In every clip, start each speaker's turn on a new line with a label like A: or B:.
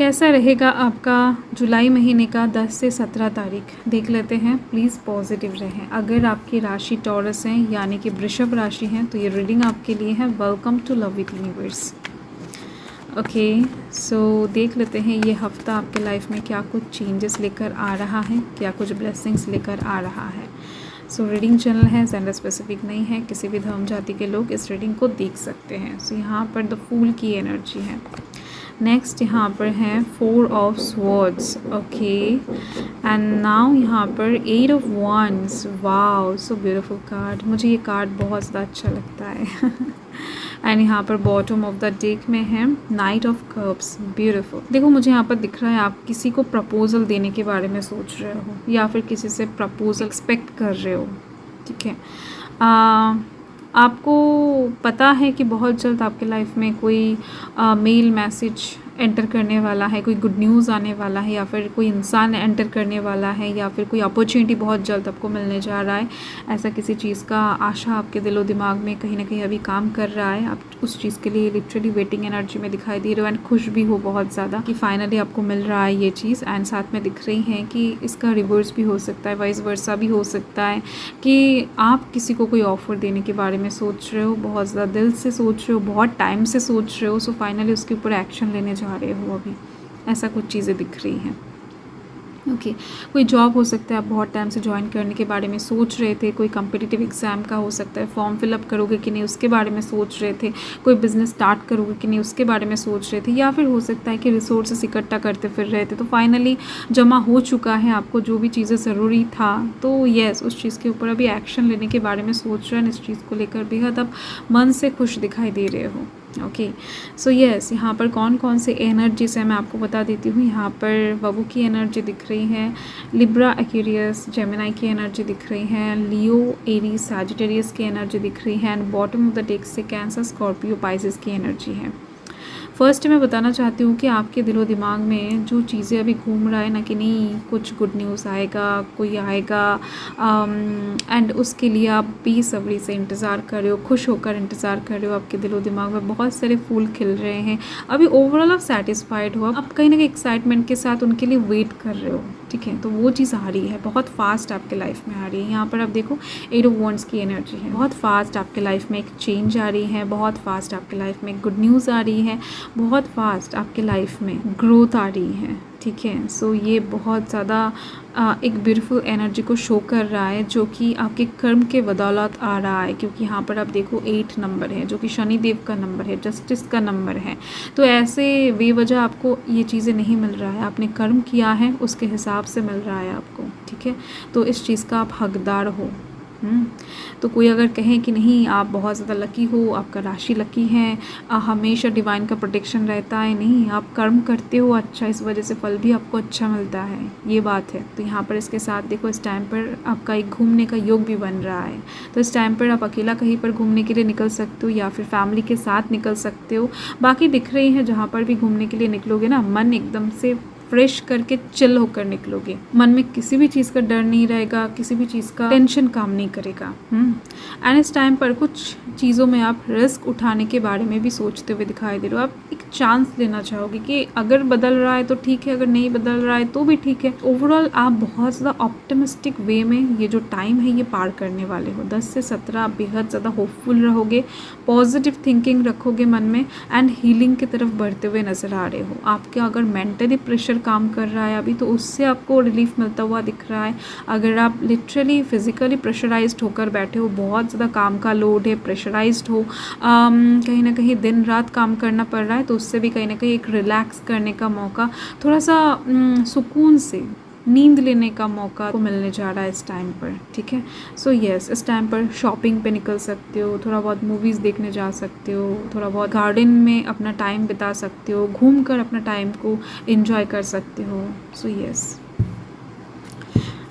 A: कैसा रहेगा आपका जुलाई महीने का 10 से 17 तारीख देख लेते हैं। प्लीज़ पॉजिटिव रहें। अगर आपकी राशि टॉरस है यानी कि वृषभ राशि है तो ये रीडिंग आपके लिए है। Welcome to love with universe. Okay, so देख लेते हैं ये हफ्ता आपके लाइफ में क्या कुछ चेंजेस लेकर आ रहा है, क्या कुछ ब्लेसिंग्स लेकर आ रहा है। सो रीडिंग चैनल है, जेंडर स्पेसिफिक नहीं है, किसी भी धर्म जाति के लोग इस रीडिंग को देख सकते हैं। सो यहाँ पर द फूल की एनर्जी है। नेक्स्ट यहाँ पर है 4 of swords. Okay, and now यहाँ पर 8 of wands। Wow, so beautiful card. मुझे ये कार्ड बहुत ज़्यादा अच्छा लगता है। एंड यहाँ पर बॉटम ऑफ द डेक में है नाइट ऑफ कप्स। ब्यूटीफुल। देखो मुझे यहाँ पर दिख रहा है आप किसी को प्रपोजल देने के बारे में सोच रहे हो या फिर किसी से प्रपोजल एक्सपेक्ट कर रहे हो। ठीक है, आपको पता है कि बहुत जल्द आपके लाइफ में कोई मेल मैसेज एंटर करने वाला है, कोई गुड न्यूज़ आने वाला है, या फिर कोई इंसान एंटर करने वाला है, या फिर कोई अपॉर्चुनिटी बहुत जल्द आपको मिलने जा रहा है। ऐसा किसी चीज़ का आशा आपके दिलो दिमाग में कहीं ना कहीं अभी काम कर रहा है। आप उस चीज़ के लिए लिटरली वेटिंग एनर्जी में दिखाई दे रहे हो एंड खुश भी हो बहुत ज़्यादा कि फाइनली आपको मिल रहा है ये चीज़। एंड साथ में दिख रही है कि इसका रिवर्स भी हो सकता है, वाइस वर्सा भी हो सकता है कि आप किसी को कोई ऑफ़र देने के बारे में सोच रहे हो, बहुत ज़्यादा दिल से सोच रहे हो, बहुत टाइम से सोच रहे हो। सो फाइनली उसके ऊपर एक्शन लेने जा रहे हो अभी। ऐसा कुछ चीज़ें दिख रही हैं। ओके, कोई जॉब हो सकता है आप बहुत टाइम से ज्वाइन करने के बारे में सोच रहे थे। कोई कम्पिटिटिव एग्ज़ाम का हो सकता है, फॉर्म फिलअप करोगे कि नहीं उसके बारे में सोच रहे थे। कोई बिज़नेस स्टार्ट करोगे कि नहीं उसके बारे में सोच रहे थे, या फिर हो सकता है कि रिसोर्सेस इकट्ठा करते फिर रहे थे तो फाइनली जमा हो चुका है आपको जो भी चीज़ें ज़रूरी था। तो येस, उस चीज़ के ऊपर अभी एक्शन लेने के बारे में सोच रहे हैं। इस चीज़ को लेकर बेहद आप मन से खुश दिखाई दे रहे हो। ओके, सो येस, यहाँ पर कौन कौन से एनर्जीज है मैं आपको बता देती हूँ। यहाँ पर बबू की एनर्जी दिख रही है, लिब्रा एक्वेरियस जेमिनी की एनर्जी दिख रही है, लियो एरीज सैजिटेरियस की एनर्जी दिख रही है, and bottom of the deck से कैंसर स्कॉर्पियो पाइसेस की एनर्जी है। फर्स्ट मैं बताना चाहती हूँ कि आपके दिलो दिमाग में जो चीज़ें अभी घूम रहा है ना कि नहीं कुछ गुड न्यूज़ आएगा, कोई आएगा, एंड उसके लिए आप बेसब्री से इंतज़ार कर रहे हो, खुश होकर इंतज़ार कर रहे हो। आपके दिलो दिमाग में बहुत सारे फूल खिल रहे हैं। अभी ओवरऑल आप सेटिस्फाइड हो, आप कहीं ना कहीं एक्साइटमेंट के साथ उनके लिए वेट कर रहे हो। ठीक है, तो वो चीज़ आ रही है, बहुत फास्ट आपके लाइफ में आ रही है। यहाँ पर आप देखो 8 ऑफ wands की एनर्जी है। बहुत फास्ट आपके लाइफ में एक चेंज आ रही है, बहुत फास्ट आपके लाइफ में गुड न्यूज़ आ रही है, बहुत फास्ट आपके लाइफ में ग्रोथ आ रही है। ठीक है, सो ये बहुत ज़्यादा एक ब्यूटीफुल एनर्जी को शो कर रहा है जो कि आपके कर्म के बदौलत आ रहा है। क्योंकि यहाँ पर आप देखो 8 नंबर है जो कि शनि देव का नंबर है, जस्टिस का नंबर है। तो ऐसे बेवजह आपको ये चीज़ें नहीं मिल रहा है, आपने कर्म किया है उसके हिसाब से मिल रहा है आपको। ठीक है, तो इस चीज़ का आप हकदार हो। तो कोई अगर कहे कि नहीं आप बहुत ज़्यादा लकी हो, आपका राशि लकी है, हमेशा डिवाइन का प्रोटेक्शन रहता है, नहीं आप कर्म करते हो अच्छा, इस वजह से फल भी आपको अच्छा मिलता है, ये बात है। तो यहाँ पर इसके साथ देखो इस टाइम पर आपका एक घूमने का योग भी बन रहा है। तो इस टाइम पर आप अकेला कहीं पर घूमने के लिए निकल सकते हो या फिर फैमिली के साथ निकल सकते हो। बाकी दिख रही है जहाँ पर भी घूमने के लिए निकलोगे ना, मन एकदम से फ्रेश करके चिल होकर निकलोगे। मन में किसी भी चीज़ का डर नहीं रहेगा, किसी भी चीज़ का टेंशन काम नहीं करेगा। एंड इस टाइम पर कुछ चीज़ों में आप रिस्क उठाने के बारे में भी सोचते हुए दिखाई दे रहे हो। आप एक चांस लेना चाहोगे कि अगर बदल रहा है तो ठीक है, अगर नहीं बदल रहा है तो भी ठीक है। ओवरऑल आप बहुत ज़्यादा ऑप्टिमिस्टिक वे में ये जो टाइम है ये पार करने वाले हो। 10 से 17 आप बेहद ज़्यादा होपफुल रहोगे, पॉजिटिव थिंकिंग रखोगे मन में, एंड हीलिंग की तरफ बढ़ते हुए नज़र आ रहे हो। आपके अगर मेंटली प्रेशर काम कर रहा है अभी तो उससे आपको रिलीफ मिलता हुआ दिख रहा है। अगर आप लिटरली फिजिकली प्रेशराइज्ड होकर बैठे हो, बहुत ज़्यादा काम का लोड है, प्रेशराइज्ड हो, कहीं ना कहीं दिन रात काम करना पड़ रहा है, तो उससे भी कहीं ना कहीं एक रिलैक्स करने का मौका, थोड़ा सा सुकून से नींद लेने का मौका को मिलने जा रहा है इस टाइम पर। ठीक है, सो येस, इस टाइम पर शॉपिंग पे निकल सकते हो, थोड़ा बहुत मूवीज़ देखने जा सकते हो, थोड़ा बहुत गार्डन में अपना टाइम बिता सकते हो, घूम कर अपना टाइम को एंजॉय कर सकते हो। सो येस,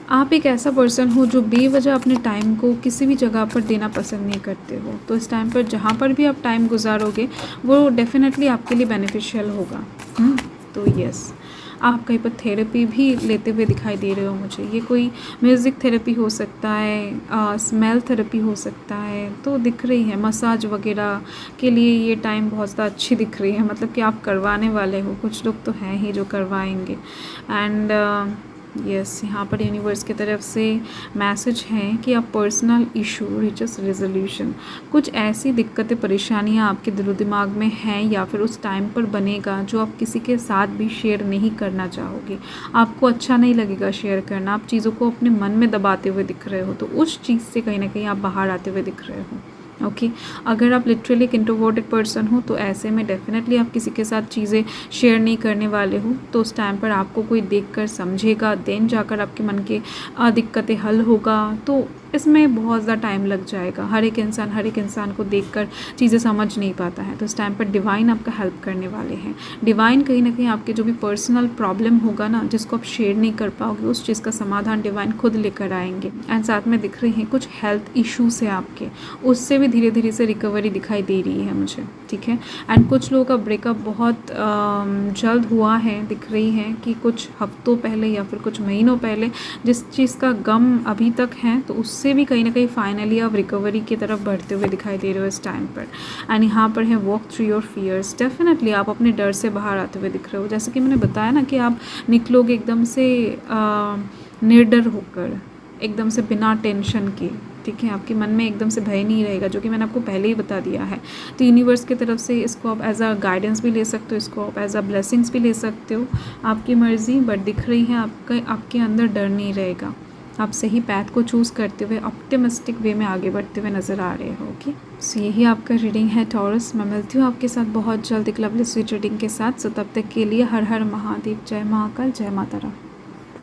A: आप एक ऐसा पर्सन हो जो बेवजह अपने टाइम को किसी भी जगह पर देना पसंद नहीं करते हो। तो इस टाइम पर जहाँ पर भी आप टाइम गुजारोगे वो डेफिनेटली आपके लिए बेनिफिशियल होगा। तो यस, आप कहीं पर थेरेपी भी लेते हुए दिखाई दे रहे हो मुझे। ये कोई म्यूज़िक थेरेपी हो सकता है, स्मेल थेरेपी हो सकता है, तो दिख रही है मसाज वगैरह के लिए ये टाइम बहुत ज़्यादा अच्छी दिख रही है, मतलब कि आप करवाने वाले हो। कुछ लोग तो हैं ही जो करवाएंगे। एंड यस, यहाँ पर यूनिवर्स की तरफ से मैसेज है कि आप पर्सनल इशू रिचेस रेजोल्यूशन, कुछ ऐसी दिक्कतें परेशानियाँ आपके दिलो दिमाग में हैं या फिर उस टाइम पर बनेगा जो आप किसी के साथ भी शेयर नहीं करना चाहोगे। आपको अच्छा नहीं लगेगा शेयर करना, आप चीज़ों को अपने मन में दबाते हुए दिख रहे हो, तो उस चीज़ से कहीं ना कहीं आप बाहर आते हुए दिख रहे हो। ओके अगर आप लिटरली एक इंट्रोवर्टेड पर्सन हो तो ऐसे में डेफिनेटली आप किसी के साथ चीज़ें शेयर नहीं करने वाले हो, तो उस टाइम पर आपको कोई देखकर समझेगा, देन जाकर आपके मन के दिक्कतें हल होगा। तो इसमें बहुत ज़्यादा टाइम लग जाएगा। हर एक इंसान को देखकर चीज़ें समझ नहीं पाता है, तो इस टाइम पर डिवाइन आपका हेल्प करने वाले हैं। डिवाइन कहीं ना कहीं आपके जो भी पर्सनल प्रॉब्लम होगा ना, जिसको आप शेयर नहीं कर पाओगे, उस चीज़ का समाधान डिवाइन खुद लेकर आएंगे। एंड साथ में दिख रही हैं कुछ हेल्थ इश्यूज है आपके, उससे भी धीरे धीरे से रिकवरी दिखाई दे रही है मुझे, ठीक है। एंड कुछ लोगों का ब्रेकअप बहुत जल्द हुआ है, दिख रही है कि कुछ हफ्तों पहले या फिर कुछ महीनों पहले जिस चीज़ का गम अभी तक है, तो उससे भी कहीं ना कहीं फाइनली आप रिकवरी की तरफ बढ़ते हुए दिखाई दे रहे हो इस टाइम पर। एंड यहाँ पर है walk through your fears, definitely आप अपने डर से बाहर आते हुए दिख रहे हो। जैसे कि मैंने बताया ना कि आप निकलोगे एकदम से निर्डर होकर, एकदम से बिना टेंशन के, ठीक है। आपके मन में एकदम से भय नहीं रहेगा, जो कि मैंने आपको पहले ही बता दिया है। तो यूनिवर्स की तरफ से इसको आप एज अ गाइडेंस भी ले सकते हो, इसको आप एज अ ब्लेसिंग्स भी ले सकते हो, आपकी मर्ज़ी। बट दिख रही है आपके अंदर डर नहीं रहेगा, आप सही पैथ को चूज़ करते हुए ऑप्टिमिस्टिक वे में आगे बढ़ते हुए नज़र आ रहे हो। ओके सो यही आपका रीडिंग है टॉरस। मैं मिलती हूँ आपके साथ बहुत जल्द एक लवली स्वीट रीडिंग के साथ। सो तब तक के लिए हर हर महादेव, जय महाकाल, जय माता रानी।